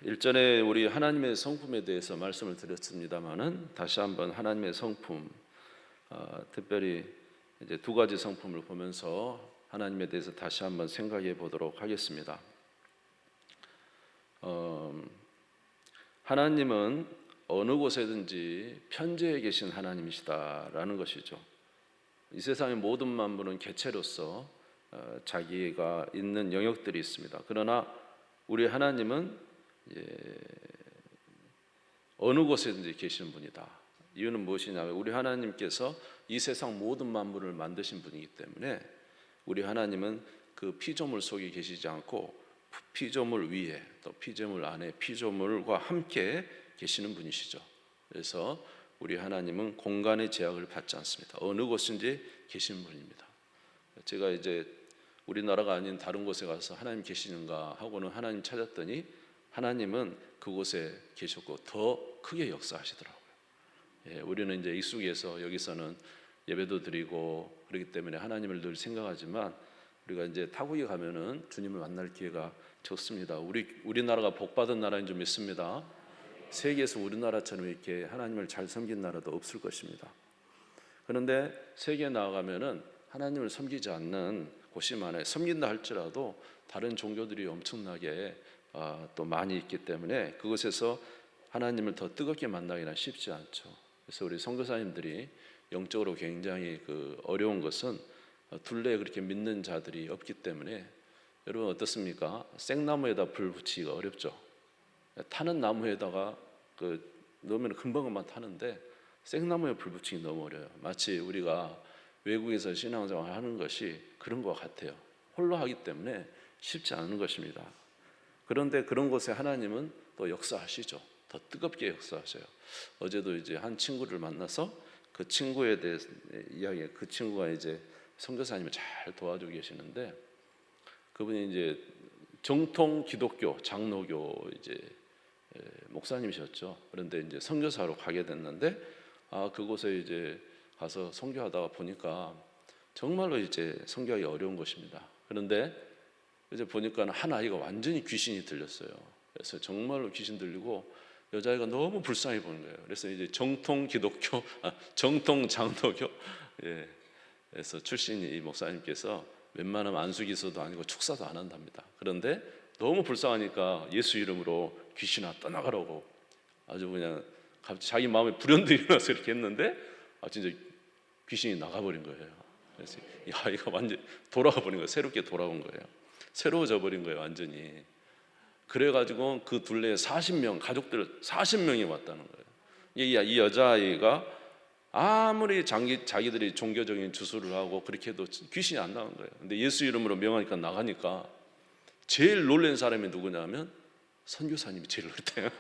일전에 우리 하나님의 성품에 대해서 말씀을 드렸습니다만은 다시 한번 하나님의 성품, 특별히 이제 두 가지 성품을 보면서 하나님에 대해서 다시 한번 생각해 보도록 하겠습니다. 하나님은 어느 곳에든지 편재해 계신 하나님이시다라는 것이죠. 이 세상의 모든 만물은 개체로서 자기가 있는 영역들이 있습니다. 그러나 우리 하나님은 어느 곳에든지 계시는 분이다. 이유는 무엇이냐면 우리 하나님께서 이 세상 모든 만물을 만드신 분이기 때문에 우리 하나님은 그 피조물 속에 계시지 않고 피조물 위에 또 피조물 안에 피조물과 함께 계시는 분이시죠. 그래서 우리 하나님은 공간의 제약을 받지 않습니다. 어느 곳인지 계시는 분입니다. 제가 이제 우리나라가 아닌 다른 곳에 가서 하나님 계시는가 하고는 하나님 찾았더니 하나님은 그곳에 계셨고 더 크게 역사하시더라고요. 우리는 이제 익숙해서 여기서는 예배도 드리고 그렇기 때문에 하나님을 늘 생각하지만 우리가 이제 타국에 가면은 주님을 만날 기회가 적습니다. 우리나라가 복받은 나라인 줄 믿습니다. 세계에서 우리나라처럼 이렇게 하나님을 잘 섬긴 나라도 없을 것입니다. 그런데 세계에 나아가면은 하나님을 섬기지 않는 곳이 많아요. 섬긴다 할지라도 다른 종교들이 엄청나게 또 많이 있기 때문에 그곳에서 하나님을 더 뜨겁게 만나기는 쉽지 않죠. 그래서 우리 선교사님들이 영적으로 굉장히 어려운 것은 둘레에 그렇게 믿는 자들이 없기 때문에 여러분 어떻습니까? 생나무에다 불 붙이기가 어렵죠. 타는 나무에다가 넣으면 금방금방 타는데 생나무에 불 붙이기 너무 어려워요. 마치 우리가 외국에서 신앙생활 하는 것이 그런 것 같아요. 홀로 하기 때문에 쉽지 않은 것입니다. 그런데 그런 곳에 하나님은 또 역사하시죠. 더 뜨겁게 역사하셔요. 어제도 이제 한 친구를 만나서 그 친구에 대해서 이야기, 그 친구가 이제 선교사님을 잘 도와주고 계시는데 그분이 이제 정통 기독교 장로교 이제 목사님이셨죠. 그런데 이제 선교사로 가게 됐는데 그곳에 이제 가서 선교하다가 보니까 정말로 이제 선교하기 어려운 것입니다. 그런데 이제 보니까 한 아이가 완전히 귀신이 들렸어요. 그래서 정말로 귀신 들리고 여자아이가 너무 불쌍해 보는 거예요. 그래서 이제 정통 기독교, 정통 장로교, 그래서 출신이 이 목사님께서 웬만하면 안수기도도 아니고 축사도 안 한답니다. 그런데 너무 불쌍하니까 예수 이름으로 귀신아 떠나가라고 아주 그냥 갑자기 자기 마음에 불현듯 일어나서 이렇게 했는데 진짜 귀신이 나가버린 거예요. 그래서 이 아이가 완전 돌아가 버린 거예요. 새롭게 돌아온 거예요. 새로워져 버린 거예요. 완전히. 그래가지고 그 둘레에 40명 가족들 40명이 왔다는 거예요. 이 여자아이가 아무리 자기들이 종교적인 주술을 하고 그렇게 해도 귀신이 안 나온 거예요. 근데 예수 이름으로 명하니까 나가니까 제일 놀란 사람이 누구냐면 선교사님이 제일 놀랐대요.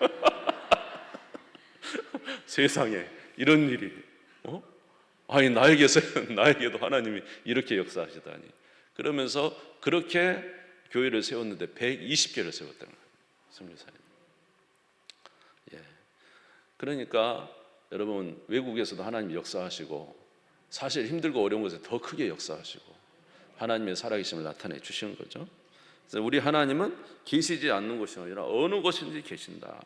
세상에 이런 일이 아니 나에게도 하나님이 이렇게 역사하시다니. 그러면서 그렇게 교회를 세웠는데 120개를 세웠다는 거예요. 선교사님. 그러니까 여러분 외국에서도 하나님이 역사하시고 사실 힘들고 어려운 곳에 더 크게 역사하시고 하나님의 살아계심을 나타내 주시는 거죠. 그래서 우리 하나님은 계시지 않는 곳이 아니라 어느 곳인지 계신다.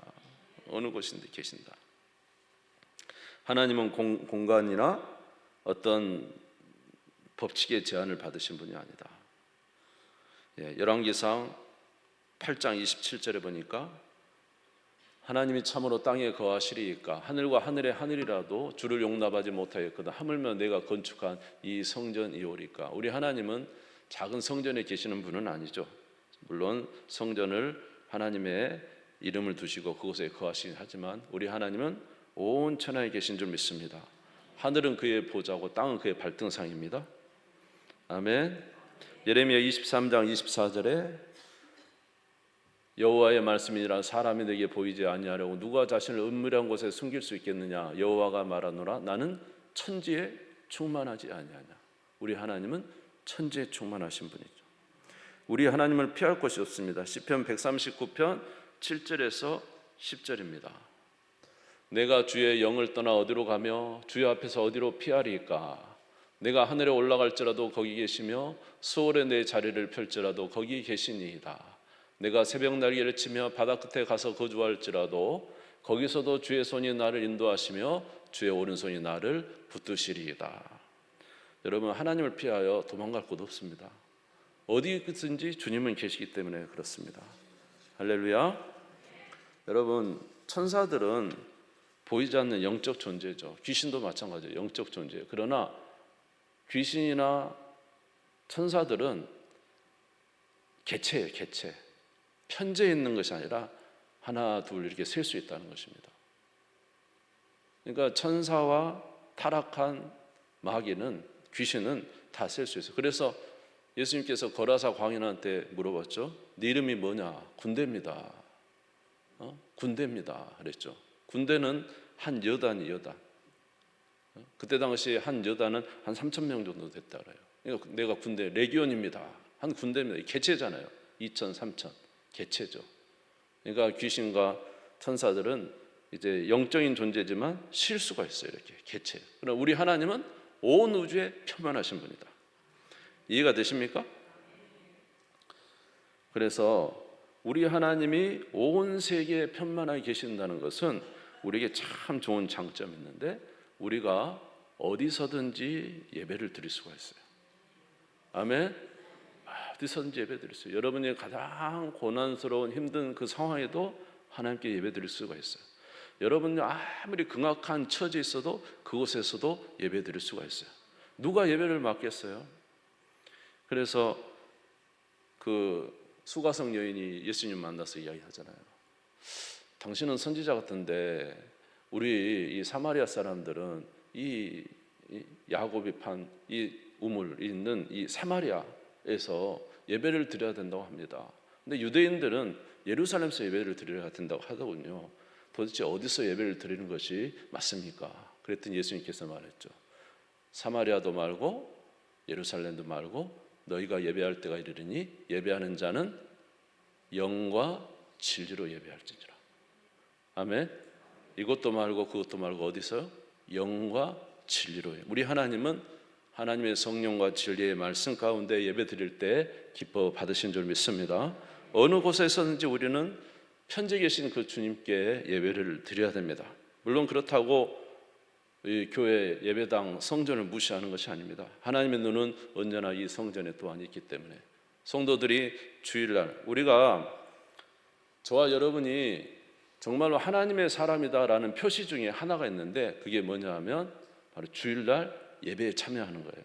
어느 곳인지 계신다. 하나님은 공간이나 어떤 법칙의 제한을 받으신 분이 아니다. 열왕기상 8장 27절에 보니까 하나님이 참으로 땅에 거하시리이까 하늘과 하늘의 하늘이라도 주를 용납하지 못하였거든 하물며 내가 건축한 이 성전이오리까. 우리 하나님은 작은 성전에 계시는 분은 아니죠. 물론 성전을 하나님의 이름을 두시고 그곳에 거하시긴 하지만 우리 하나님은 온 천하에 계신 줄 믿습니다. 하늘은 그의 보좌고 땅은 그의 발등상입니다. 아멘. 예레미야 23장 24절에 여호와의 말씀이라 사람이 내게 보이지 아니하려고 누가 자신을 은밀한 곳에 숨길 수 있겠느냐. 여호와가 말하노라 나는 천지에 충만하지 아니하냐. 우리 하나님은 천지에 충만하신 분이죠. 우리 하나님을 피할 곳이 없습니다. 시편 139편 7절에서 10절입니다. 내가 주의 영을 떠나 어디로 가며 주의 앞에서 어디로 피하리까. 내가 하늘에 올라갈지라도 거기 계시며 수월에 내 자리를 펼지라도 거기 계시니이다. 내가 새벽 날개를 치며 바다 끝에 가서 거주할지라도 거기서도 주의 손이 나를 인도하시며 주의 오른손이 나를 붙드시리이다. 여러분, 하나님을 피하여 도망갈 곳 없습니다. 어디든지 주님은 계시기 때문에 그렇습니다. 할렐루야. 여러분, 천사들은 보이지 않는 영적 존재죠. 귀신도 마찬가지예요. 영적 존재예요. 그러나 귀신이나 천사들은 개체예요. 개체. 편재해 있는 것이 아니라 하나 둘 이렇게 셀 수 있다는 것입니다. 그러니까 천사와 타락한 마귀는, 귀신은 다 셀 수 있어요. 그래서 예수님께서 거라사 광인한테 물어봤죠. 네 이름이 뭐냐? 군대입니다. 군대입니다 그랬죠. 군대는 한 여단이 여단. 그때 당시 한 여단은 한 3,000명 정도 됐다 그래요. 그러니까 내가 군대, 레기온입니다. 한 군대입니다. 개체잖아요. 2,000, 3,000 개체죠. 그러니까 귀신과 천사들은 이제 영적인 존재지만 실수가 있어요. 이렇게 개체. 그러나 우리 하나님은 온 우주에 편만하신 분이다. 이해가 되십니까? 그래서 우리 하나님이 온 세계에 편만하게 계신다는 것은 우리에게 참 좋은 장점이 있는데, 우리가 어디서든지 예배를 드릴 수가 있어요. 아멘. 어디서든지 예배 드릴 수 있어요. 여러분이 가장 고난스러운 힘든 그 상황에도 하나님께 예배 드릴 수가 있어요. 여러분이 아무리 극악한 처지에 있어도 그곳에서도 예배 드릴 수가 있어요. 누가 예배를 맡겠어요? 그래서 그 수가성 여인이 예수님 만나서 이야기하잖아요. 당신은 선지자 같은데 우리 이 사마리아 사람들은 이 야곱이 판 이 우물 있는 이 사마리아에서 예배를 드려야 된다고 합니다. 근데 유대인들은 예루살렘에서 예배를 드려야 된다고 하더군요. 도대체 어디서 예배를 드리는 것이 맞습니까? 그랬더니 예수님께서 말했죠. 사마리아도 말고 예루살렘도 말고 너희가 예배할 때가 이르리니 예배하는 자는 영과 진리로 예배할지니라. 아멘. 이것도 말고 그것도 말고 어디서요? 영과 진리로. 우리 하나님은 하나님의 성령과 진리의 말씀 가운데 예배 드릴 때 기뻐 받으신 줄 믿습니다. 어느 곳에서든지 우리는 편재 계신 그 주님께 예배를 드려야 됩니다. 물론 그렇다고 이 교회 예배당 성전을 무시하는 것이 아닙니다. 하나님의 눈은 언제나 이 성전에 또한 있기 때문에 성도들이 주일날, 우리가 저와 여러분이 정말로 하나님의 사람이다라는 표시 중에 하나가 있는데, 그게 뭐냐 하면 바로 주일날 예배에 참여하는 거예요.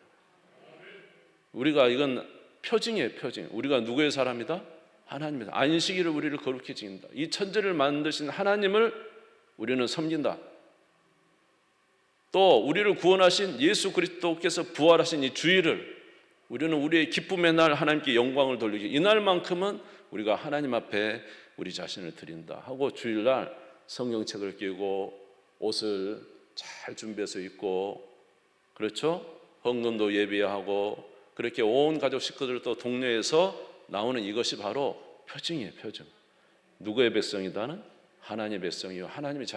우리가 이건 표징이에요. 표징. 우리가 누구의 사람이다? 하나님의. 안식일을 우리를 거룩히 지킨다. 이 천지를 만드신 하나님을 우리는 섬긴다. 또 우리를 구원하신 예수 그리스도께서 부활하신 이 주일을 우리는 우리의 기쁨의 날 하나님께 영광을 돌리기, 이날만큼은 우리가 하나님 앞에 우리 자신을 드린다 하고 주일날 성경책을 끼고 옷을 잘 준비해서 입고, 그렇죠? 헌금도 예비하고 그렇게 온 가족 식구들도 동네에서 나오는 이것이 바로 표징이에요. 표징. 누구의 백성이다는? 하나님의 백성이요 하나님의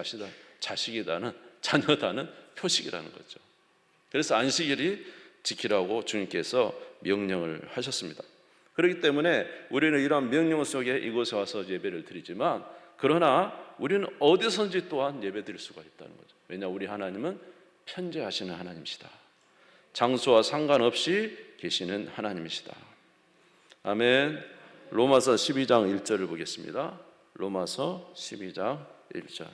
자식이다는, 자녀다는 표식이라는 거죠. 그래서 안식일이 지키라고 주님께서 명령을 하셨습니다. 그렇기 때문에 우리는 이러한 명령 속에 이곳에 와서 예배를 드리지만, 그러나 우리는 어디선지 또한 예배 드릴 수가 있다는 거죠. 왜냐, 우리 하나님은 편재하시는 하나님이시다. 장소와 상관없이 계시는 하나님이시다. 아멘. 로마서 12장 1절을 보겠습니다. 로마서 12장 1절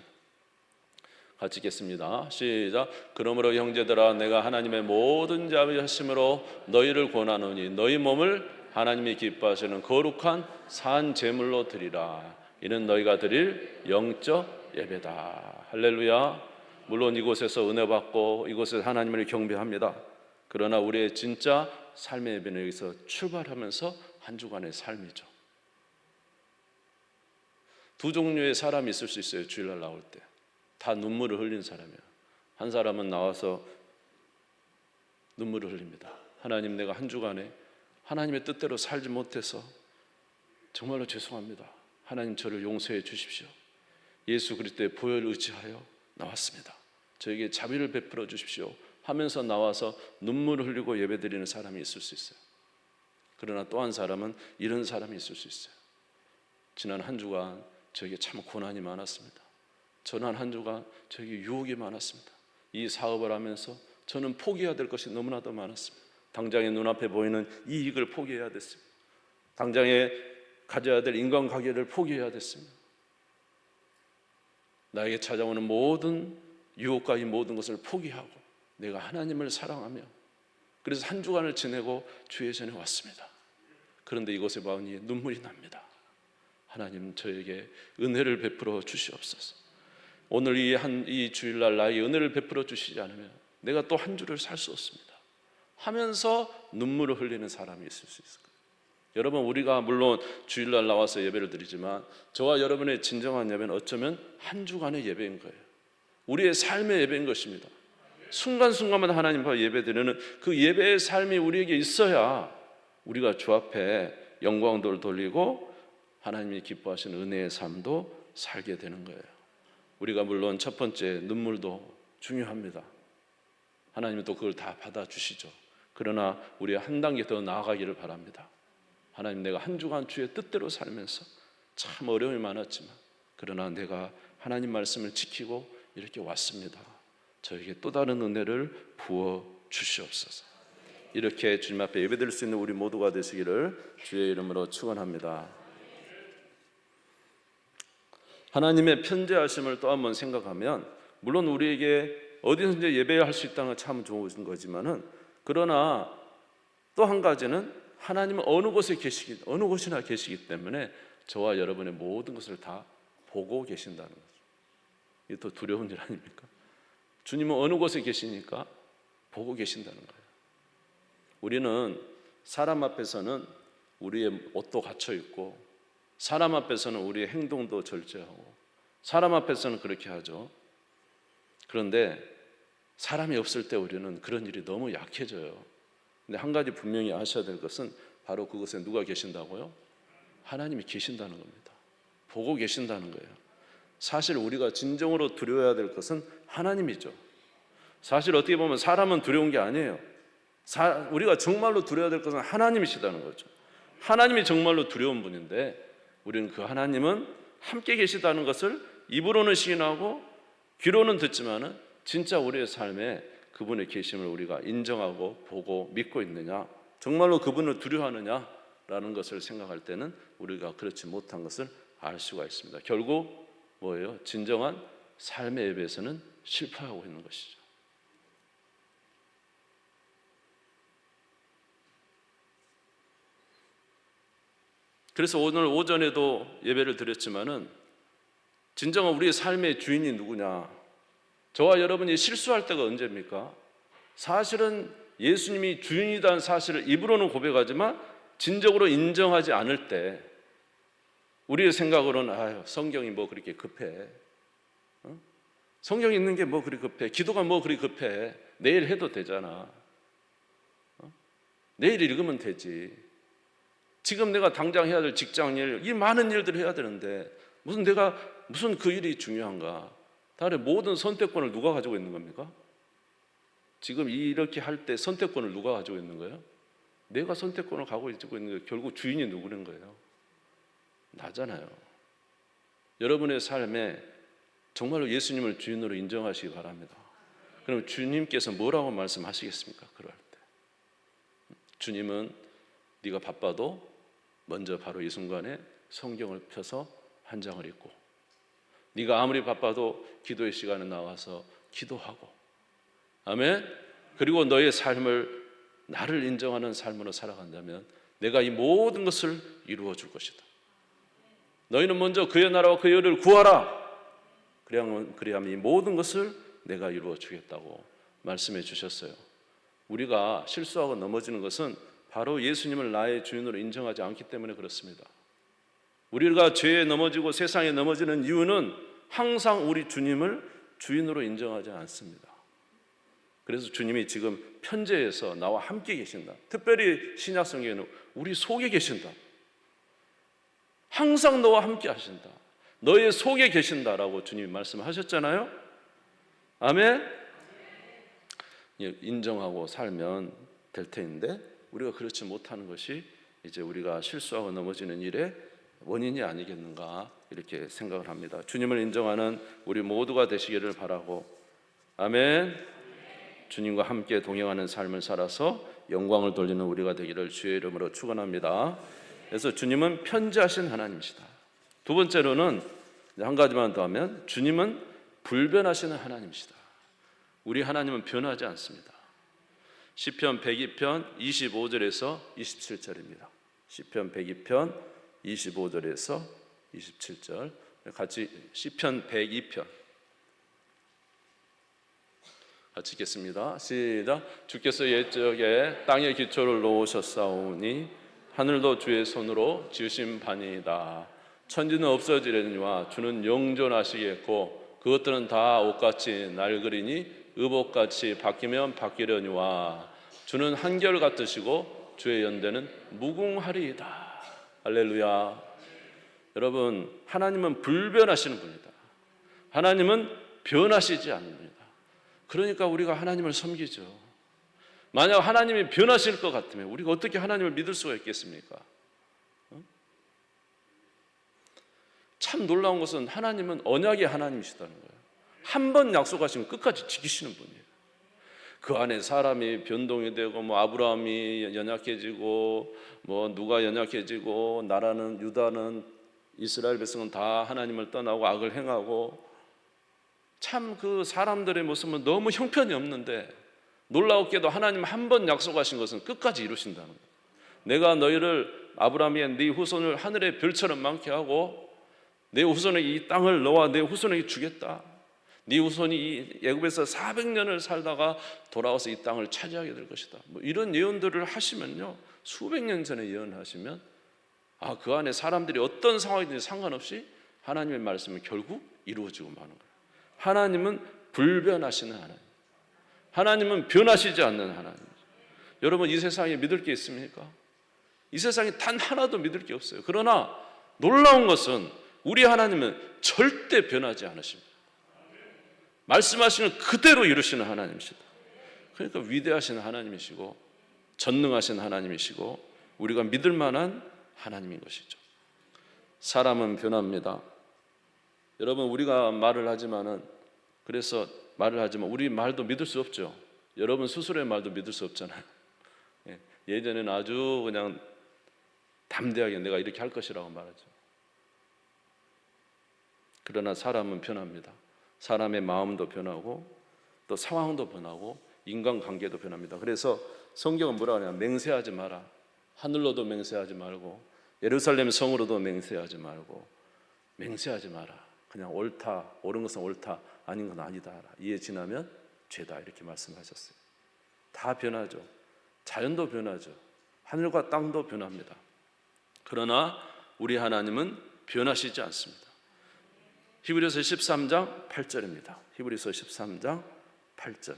같이 읽겠습니다. 시작. 그러므로 형제들아, 내가 하나님의 모든 자비 하심으로 너희를 권하노니 너희 몸을 하나님이 기뻐하시는 거룩한 산 제물로 드리라. 이는 너희가 드릴 영적 예배다. 할렐루야. 물론 이곳에서 은혜 받고 이곳에서 하나님을 경배합니다. 그러나 우리의 진짜 삶의 예배는 여기서 출발하면서 한 주간의 삶이죠. 두 종류의 사람이 있을 수 있어요. 주일날 나올 때 다 눈물을 흘린 사람이에요. 한 사람은 나와서 눈물을 흘립니다. 하나님, 내가 한 주간에 하나님의 뜻대로 살지 못해서 정말로 죄송합니다. 하나님, 저를 용서해 주십시오. 예수 그리스도의 보혈을 의지하여 나왔습니다. 저에게 자비를 베풀어 주십시오 하면서 나와서 눈물을 흘리고 예배드리는 사람이 있을 수 있어요. 그러나 또 한 사람은 이런 사람이 있을 수 있어요. 지난 한 주간 저에게 참 고난이 많았습니다. 지난 한 주간 저에게 유혹이 많았습니다. 이 사업을 하면서 저는 포기해야 될 것이 너무나도 많았습니다. 당장에 눈앞에 보이는 이익을 포기해야 됐습니다. 당장에 가져야 될 인간관계를 포기해야 됐습니다. 나에게 찾아오는 모든 유혹과 이 모든 것을 포기하고 내가 하나님을 사랑하며 그래서 한 주간을 지내고 주의 전에 왔습니다. 그런데 이곳에 보니 눈물이 납니다. 하나님 저에게 은혜를 베풀어 주시옵소서. 오늘 이 주일날 나에게 은혜를 베풀어 주시지 않으면 내가 또 한 주를 살 수 없습니다 하면서 눈물을 흘리는 사람이 있을 수 있을 거예요. 여러분, 우리가 물론 주일날 나와서 예배를 드리지만 저와 여러분의 진정한 예배는 어쩌면 한 주간의 예배인 거예요. 우리의 삶의 예배인 것입니다. 순간순간마다 하나님 앞에 예배드리는 그 예배의 삶이 우리에게 있어야 우리가 주 앞에 영광도를 돌리고 하나님이 기뻐하시는 은혜의 삶도 살게 되는 거예요. 우리가 물론 첫 번째 눈물도 중요합니다. 하나님은 또 그걸 다 받아주시죠. 그러나 우리 한 단계 더 나아가기를 바랍니다. 하나님, 내가 한 주간 주의 뜻대로 살면서 참 어려움이 많았지만 그러나 내가 하나님 말씀을 지키고 이렇게 왔습니다. 저에게 또 다른 은혜를 부어 주시옵소서. 이렇게 주님 앞에 예배드릴 수 있는 우리 모두가 되시기를 주의 이름으로 축원합니다. 하나님의 편재하심을 또 한번 생각하면 물론 우리에게 어디든지 예배할 수 있다는 건 참 좋은 거지만은 그러나 또 한 가지는 하나님은 어느 곳이나 계시기 때문에 저와 여러분의 모든 것을 다 보고 계신다는 거죠. 이게 더 두려운 일 아닙니까? 주님은 어느 곳에 계시니까 보고 계신다는 거예요. 우리는 사람 앞에서는 우리의 옷도 갇혀 있고 사람 앞에서는 우리의 행동도 절제하고 사람 앞에서는 그렇게 하죠. 그런데 사람이 없을 때 우리는 그런 일이 너무 약해져요. 근데 한 가지 분명히 아셔야 될 것은 바로 그곳에 누가 계신다고요? 하나님이 계신다는 겁니다. 보고 계신다는 거예요. 사실 우리가 진정으로 두려워야 될 것은 하나님이죠. 사실 어떻게 보면 사람은 두려운 게 아니에요. 우리가 정말로 두려워야 될 것은 하나님이시다는 거죠. 하나님이 정말로 두려운 분인데 우리는 그 하나님은 함께 계시다는 것을 입으로는 시인하고 귀로는 듣지만은 진짜 우리의 삶에 그분의 계심을 우리가 인정하고 보고 믿고 있느냐, 정말로 그분을 두려워하느냐라는 것을 생각할 때는 우리가 그렇지 못한 것을 알 수가 있습니다. 결국 뭐예요? 진정한 삶의 예배에서는 실패하고 있는 것이죠. 그래서 오늘 오전에도 예배를 드렸지만은 진정한 우리의 삶의 주인이 누구냐? 저와 여러분이 실수할 때가 언제입니까? 사실은 예수님이 주인이라는 사실을 입으로는 고백하지만 진정으로 인정하지 않을 때 우리의 생각으로는 성경이 뭐 그렇게 급해? 성경이 있는 게 뭐 그리 급해? 기도가 뭐 그리 급해? 내일 해도 되잖아. 내일 읽으면 되지. 지금 내가 당장 해야 될 직장 일, 이 많은 일들을 해야 되는데 무슨 그 일이 중요한가? 다른 모든 선택권을 누가 가지고 있는 겁니까? 지금 이렇게 할 때 선택권을 누가 가지고 있는 거예요? 내가 선택권을 가지고 있는 거예요. 결국 주인이 누구는 거예요? 나잖아요. 여러분의 삶에 정말로 예수님을 주인으로 인정하시기 바랍니다. 그럼 주님께서 뭐라고 말씀하시겠습니까? 그럴 때 주님은 네가 바빠도 먼저 바로 이 순간에 성경을 펴서 한 장을 읽고 네가 아무리 바빠도 기도의 시간에 나와서 기도하고 아멘? 그리고 너의 삶을 나를 인정하는 삶으로 살아간다면 내가 이 모든 것을 이루어 줄 것이다. 너희는 먼저 그의 나라와 그의 의를 구하라. 그래야만 이 모든 것을 내가 이루어 주겠다고 말씀해 주셨어요. 우리가 실수하고 넘어지는 것은 바로 예수님을 나의 주인으로 인정하지 않기 때문에 그렇습니다. 우리가 죄에 넘어지고 세상에 넘어지는 이유는 항상 우리 주님을 주인으로 인정하지 않습니다. 그래서 주님이 지금 편재에서 나와 함께 계신다. 특별히 신약성경에는 우리 속에 계신다. 항상 너와 함께 하신다. 너의 속에 계신다라고 주님이 말씀하셨잖아요. 아멘. 인정하고 살면 될 텐데 우리가 그렇지 못하는 것이 이제 우리가 실수하고 넘어지는 일의 원인이 아니겠는가 이렇게 생각을 합니다. 주님을 인정하는 우리 모두가 되시기를 바라고, 아멘. 주님과 함께 동행하는 삶을 살아서 영광을 돌리는 우리가 되기를 주의 이름으로 축원합니다. 그래서 주님은 편지하신 하나님이시다. 두 번째로는 한 가지만 더 하면 주님은 불변하시는 하나님이시다. 우리 하나님은 변하지 않습니다. 시편 102편 25절에서 27절입니다. 시편 102편 25절에서 27절 같이 시편 102편 같이 읽겠습니다. 시작. 주께서 옛적에 땅의 기초를 놓으셨사오니 하늘도 주의 손으로 지으신 바니이다. 천지는 없어지려니와 주는 영존하시겠고 그것들은 다 옷같이 낡으리니 의복같이 바뀌면 바뀌려니와 주는 한결같으시고 주의 연대는 무궁하리이다. 할렐루야. 여러분, 하나님은 불변하시는 분이다. 하나님은 변하시지 않습니다. 그러니까 우리가 하나님을 섬기죠. 만약 하나님이 변하실 것 같으면 우리가 어떻게 하나님을 믿을 수가 있겠습니까? 참 놀라운 것은 하나님은 언약의 하나님이시다는 거예요. 한 번 약속하시면 끝까지 지키시는 분이에요. 그 안에 사람이 변동이 되고 아브라함이 연약해지고 누가 연약해지고 나라는 유다는 이스라엘 백성은 다 하나님을 떠나고 악을 행하고 참 그 사람들의 모습은 너무 형편이 없는데 놀라웠게도 하나님 한 번 약속하신 것은 끝까지 이루신다는 거예요. 내가 너희를 아브라함의 네 후손을 하늘의 별처럼 많게 하고 내 후손에게 이 땅을 너와 내 후손에게 주겠다. 네 후손이 이 애굽에서 400년을 살다가 돌아와서 이 땅을 차지하게 될 것이다. 이런 예언들을 하시면요, 수백 년 전에 예언하시면 그 안에 사람들이 어떤 상황이든지 상관없이 하나님의 말씀은 결국 이루어지고 마는 거예요. 하나님은 불변하시는 하나님, 하나님은 변하시지 않는 하나님. 여러분, 이 세상에 믿을 게 있습니까? 이 세상에 단 하나도 믿을 게 없어요. 그러나 놀라운 것은 우리 하나님은 절대 변하지 않으십니다. 말씀하시는 그대로 이루시는 하나님이시다. 그러니까 위대하신 하나님이시고 전능하신 하나님이시고 우리가 믿을 만한 하나님인 것이죠. 사람은 변합니다. 여러분, 우리가 말을 하지만 우리 말도 믿을 수 없죠. 여러분 스스로의 말도 믿을 수 없잖아요. 예전에는 아주 그냥 담대하게 내가 이렇게 할 것이라고 말하죠. 그러나 사람은 변합니다. 사람의 마음도 변하고 또 상황도 변하고 인간관계도 변합니다. 그래서 성경은 뭐라 하냐? 맹세하지 마라. 하늘로도 맹세하지 말고 예루살렘 성으로도 맹세하지 말고 맹세하지 마라. 그냥 옳다, 옳은 것은 옳다, 아닌 건 아니다. 이에 지나면 죄다, 이렇게 말씀하셨어요. 다 변하죠. 자연도 변하죠. 하늘과 땅도 변합니다. 그러나 우리 하나님은 변하시지 않습니다. 히브리서 13장 8절입니다. 히브리서 13장 8절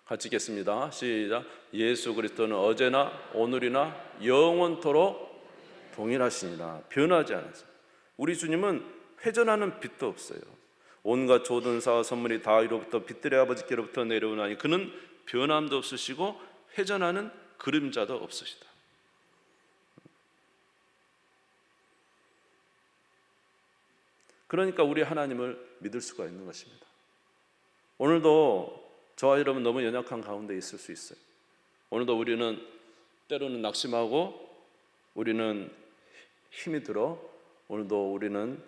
같이 읽겠습니다. 시작. 예수 그리스도는 어제나 오늘이나 영원토록 동일하시니라. 변하지 않으세요. 우리 주님은 회전하는 빛도 없어요. 온갖 조든사와 선물이 다 이로부터 빛들의 아버지께로부터 내려오나니 그는 변함도 없으시고 회전하는 그림자도 없으시다. 그러니까 우리 하나님을 믿을 수가 있는 것입니다. 오늘도 저와 여러분 너무 연약한 가운데 있을 수 있어요. 오늘도 우리는 때로는 낙심하고 우리는 힘이 들어 오늘도 우리는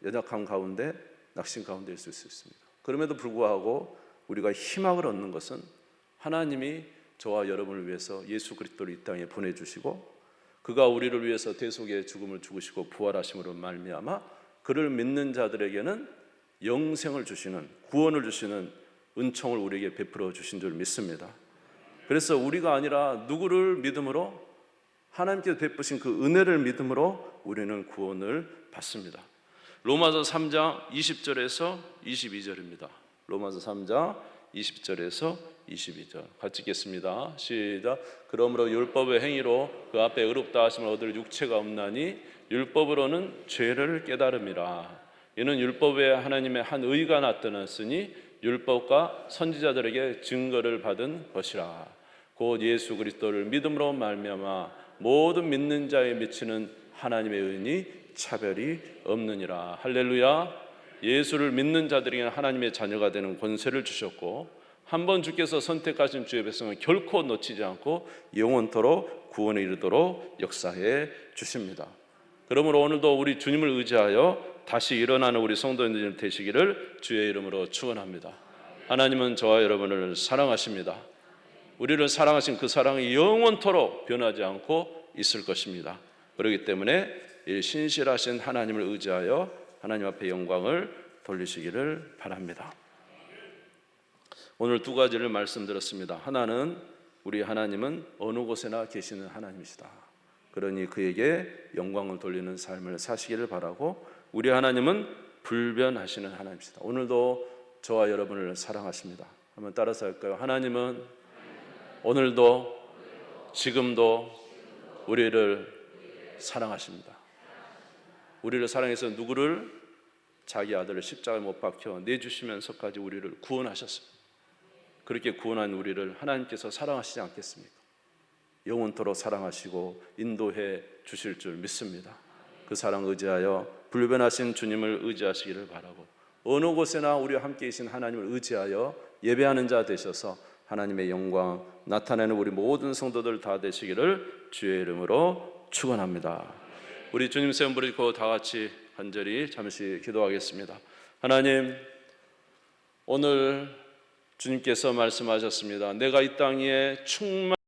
연약한 가운데 낙심 가운데 있을 수 있습니다. 그럼에도 불구하고 우리가 희망을 얻는 것은 하나님이 저와 여러분을 위해서 예수 그리스도를 이 땅에 보내주시고 그가 우리를 위해서 대속의 죽음을 죽으시고 부활하심으로 말미암아 그를 믿는 자들에게는 영생을 주시는, 구원을 주시는 은총을 우리에게 베풀어 주신 줄 믿습니다. 그래서 우리가 아니라 누구를 믿음으로, 하나님께서 베푸신 그 은혜를 믿음으로 우리는 구원을 받습니다. 로마서 3장 20절에서 22절입니다. 로마서 3장 20절에서 22절 같이 읽겠습니다. 시작. 그러므로 율법의 행위로 그 앞에 의롭다 하심을 얻을 육체가 없나니 율법으로는 죄를 깨달음이라. 이는 율법에 하나님의 한 의가 나타났으니 율법과 선지자들에게 증거를 받은 것이라. 곧 예수 그리스도를 믿음으로 말미암아 모든 믿는 자에 미치는 하나님의 은이 차별이 없느니라. 할렐루야. 예수를 믿는 자들에게는 하나님의 자녀가 되는 권세를 주셨고, 한번 주께서 선택하신 주의 백성은 결코 놓치지 않고 영원토록 구원에 이르도록 역사해 주십니다. 그러므로 오늘도 우리 주님을 의지하여 다시 일어나는 우리 성도님들 되시기를 주의 이름으로 축원합니다. 하나님은 저와 여러분을 사랑하십니다. 우리를 사랑하신 그 사랑이 영원토록 변하지 않고 있을 것입니다. 그렇기 때문에 이 신실하신 하나님을 의지하여 하나님 앞에 영광을 돌리시기를 바랍니다. 오늘 두 가지를 말씀드렸습니다. 하나는 우리 하나님은 어느 곳에나 계시는 하나님이시다. 그러니 그에게 영광을 돌리는 삶을 사시기를 바라고, 우리 하나님은 불변하시는 하나님이시다. 오늘도 저와 여러분을 사랑하십니다. 한번 따라서 할까요? 하나님은 오늘도 지금도 우리를 사랑하십니다. 우리를 사랑해서 누구를? 자기 아들을 십자가에 못 박혀 내주시면서까지 우리를 구원하셨습니다. 그렇게 구원한 우리를 하나님께서 사랑하시지 않겠습니까? 영원토록 사랑하시고 인도해 주실 줄 믿습니다. 그 사랑 의지하여 불변하신 주님을 의지하시기를 바라고, 어느 곳에나 우리와 함께 계신 하나님을 의지하여 예배하는 자 되셔서 하나님의 영광 나타내는 우리 모든 성도들 다 되시기를 주의 이름으로 축원합니다. 우리 주님 세움 부르고 다 같이 간절히 잠시 기도하겠습니다. 하나님, 오늘 주님께서 말씀하셨습니다. 내가 이 땅에 충만